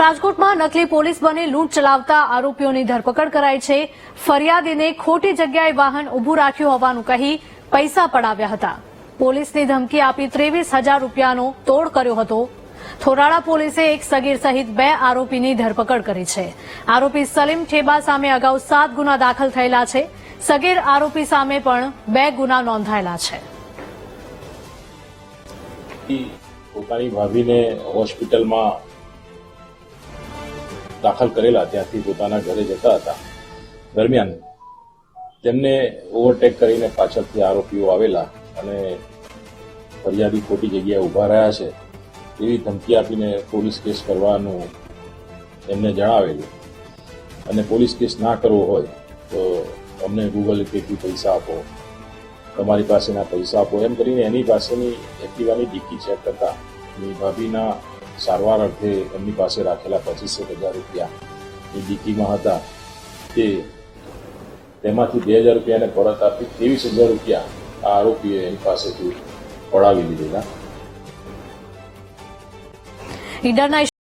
રાજકોટમાં નકલી પોલીસ બની લૂંટ ચલાવતા આરોપીઓની ધરપકડ કરાઈ છે। ફરિયાદીને ખોટી જગ્યાએ વાહન ઉભું રાખ્યું હોવાનું કહી પૈસા પડાવ્યા હતા। પોલીસની ધમકી આપી 23,000 રૂપિયાનો તોડ કર્યો હતો। થોરાળા પોલીસે એક સગીર સહિત 2 આરોપીની ધરપકડ કરી છે। આરોપી સલીમ ઠેબા સામે અગાઉ 7 ગુના દાખલ થયેલા છે। સગીર આરોપી સામે પણ 2 ગુના નોંધાયેલા છે। પોતાની ભાભીને હોસ્પિટલમાં દાખલ કરેલા ત્યાંથી પોતાના ઘરે જતા હતા દરમિયાન તેમને ઓવરટેક કરીને પાછળથી આરોપીઓ આવેલા અને ફરિયાદી ખોટી જગ્યાએ ઉભા રહ્યા છે એવી ધમકી આપીને પોલીસ કેસ કરવાનું એમને જણાવેલું અને પોલીસ કેસ ના કરવો હોય તો અમને ગૂગલ પેથી પૈસા આપો, તમારી પાસેના પૈસા આપો એમ કરીને એની પાસેની એક્ટિવાની ડિક્કી ચેક કરતા એની ભાભીના સારવાર અર્થે એમની પાસે રાખેલા 25,000 રૂપિયા એ ડિક્કીમાં હતા તે તેમાંથી 2,000 રૂપિયાને પરત આપી 23,000 રૂપિયા આ આરોપીએ એની પાસેથી પડાવી લીધેલા।